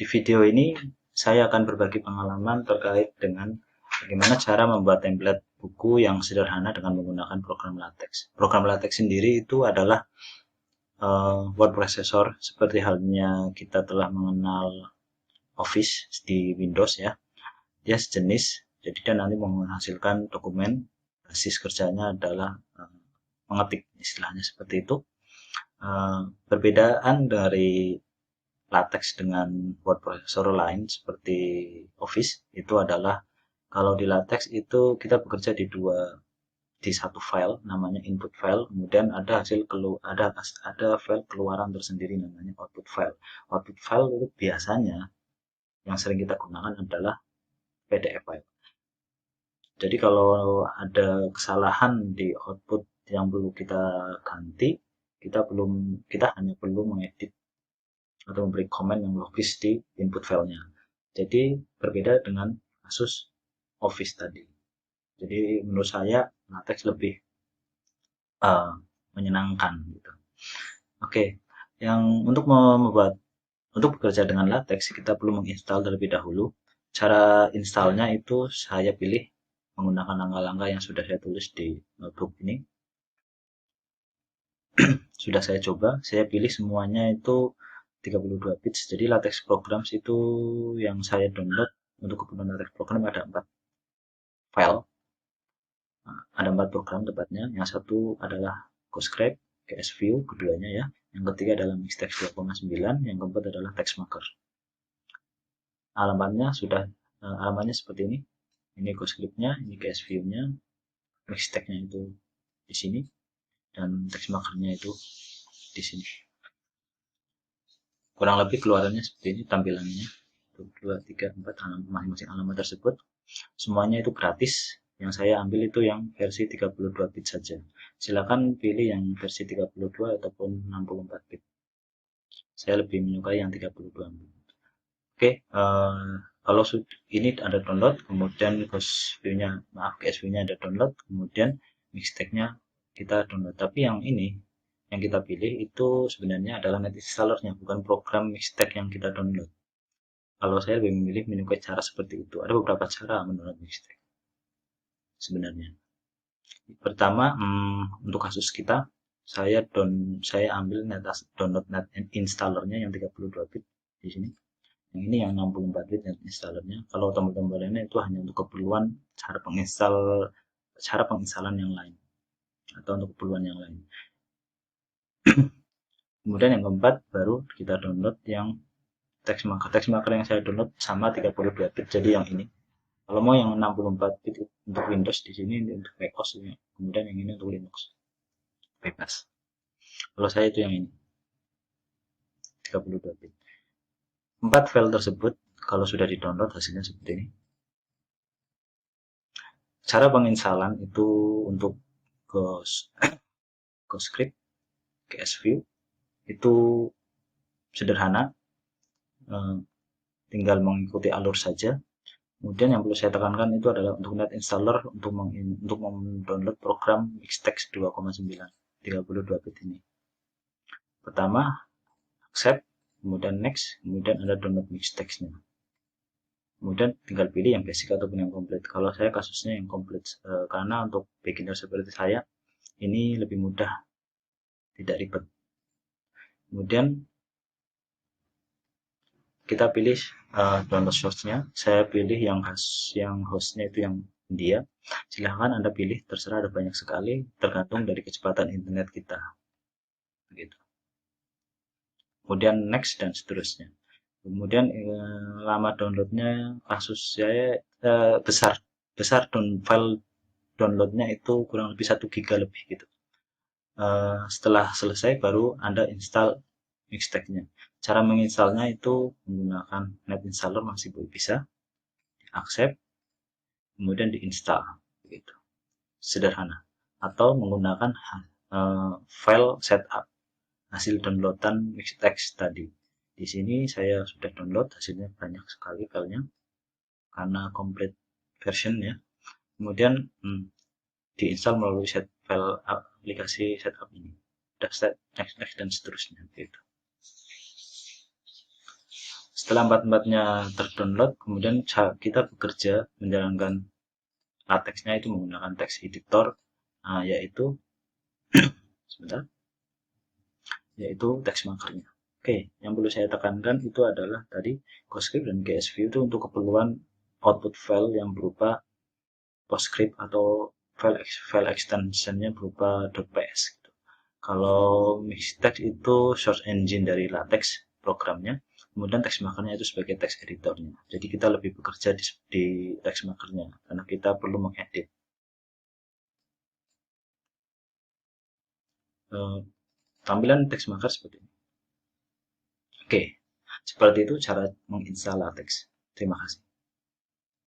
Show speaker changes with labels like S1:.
S1: Di video ini saya akan berbagi pengalaman terkait dengan bagaimana cara membuat template buku yang sederhana dengan menggunakan program LaTeX. Program LaTeX sendiri itu adalah word processor seperti halnya kita telah mengenal Office di Windows ya. Dia sejenis, jadi dia nanti menghasilkan dokumen, basis kerjanya adalah mengetik, istilahnya seperti itu. Perbedaan dari LaTeX dengan word processor lain seperti Office itu adalah kalau di LaTeX itu kita bekerja di satu file namanya input file, kemudian ada file keluaran tersendiri namanya output file. Output file itu biasanya yang sering kita gunakan adalah PDF file. Jadi kalau ada kesalahan di output yang perlu kita ganti, kita hanya perlu mengedit atau memberi komen yang logis di input filenya. Jadi berbeda dengan kasus Office tadi. Jadi menurut saya LaTeX lebih menyenangkan gitu. Oke, yang untuk bekerja dengan LaTeX kita perlu menginstal terlebih dahulu. Cara installnya itu saya pilih menggunakan langkah-langkah yang sudah saya tulis di notebook ini. Sudah saya coba, saya pilih semuanya itu 32 bits. Jadi LaTeX Programs itu yang saya download untuk kebutuhan LaTeX Program ada 4 file. Ada 4 program tepatnya. Yang satu adalah Ghostwrite, CSView, keduanya ya. Yang ketiga adalah Mixtex 2,9, yang keempat adalah TextMarker. Alamatnya seperti ini. Ini Ghostwrite-nya, ini CSView-nya, Mixtex-nya itu di sini, dan TextMarker-nya itu di sini. Kurang lebih keluarannya seperti ini tampilannya. 2, 3, 4 masing-masing alamat tersebut. Semuanya itu gratis. Yang saya ambil itu yang versi 32 bit saja. Silakan pilih yang versi 32 ataupun 64 bit. Saya lebih menyukai yang 32 bit. Oke, kalau ini ada download, kemudian CSV-nya ada download, kemudian Mixtex-nya kita download. Tapi yang ini yang kita pilih itu sebenarnya adalah net installernya, bukan program Mixtex yang kita download. Kalau saya lebih memilih menyukai cara seperti itu. Ada beberapa cara mendownload Mixtex sebenarnya. Pertama, untuk kasus kita, saya ambil download net installernya yang 32 bit di sini. Yang ini yang 64 bit net installernya. Kalau tombol-tombol lainnya itu hanya untuk keperluan cara penginstalan yang lain atau untuk keperluan yang lain. Kemudian yang keempat baru kita download yang TextMarker. TextMarker yang saya download sama 32 bit, jadi yang ini. Kalau mau yang 64 bit untuk Windows di sini untuk macOS, kemudian yang ini untuk Linux. Bebas. Kalau saya itu yang ini. 32 bit. 4 file tersebut kalau sudah di-download hasilnya seperti ini. Cara penginstalan itu untuk Ghostwrite, CSView itu sederhana, tinggal mengikuti alur saja. Kemudian yang perlu saya tekankan itu adalah untuk net installer untuk mendownload program Mixtex 2,9 32 bit ini. Pertama, accept, kemudian next, kemudian ada download Mixtex-nya. Kemudian tinggal pilih yang basic ataupun yang komplit. Kalau saya kasusnya yang komplit, karena untuk beginner seperti saya ini lebih mudah, tidak ribet. Kemudian kita pilih download source-nya. Saya pilih yang hostnya itu yang India. Silahkan Anda pilih, terserah, ada banyak sekali, tergantung dari kecepatan internet kita. Begitu. Kemudian next dan seterusnya. Kemudian lama downloadnya, kasus saya besar file downloadnya itu kurang lebih 1 giga lebih gitu. Setelah selesai baru Anda install Mixtex-nya. Cara menginstalnya itu menggunakan net installer masih bisa, accept, kemudian diinstal, begitu. Sederhana. Atau menggunakan file setup hasil downloadan Mixtex tadi. Di sini saya sudah download, hasilnya banyak sekali filenya karena complete version ya. Kemudian diinstal melalui file aplikasi setup ini. Next dan seterusnya gitu. Setelah empat-empatnya terdownload, kemudian kita bekerja menjalankan lateksnya itu menggunakan text editor, yaitu sebentar, yaitu text markernya. Oke, yang perlu saya tekankan itu adalah tadi CoScript dan GSView itu untuk keperluan output file yang berupa PostScript atau file extensionnya berupa .ps gitu. Kalau Mixtext itu source engine dari LaTeX programnya, kemudian text markernya itu sebagai text editornya. Jadi kita lebih bekerja di text markernya karena kita perlu mengedit. Tampilan text marker seperti ini. Oke, seperti itu cara menginstal LaTeX. Terima kasih.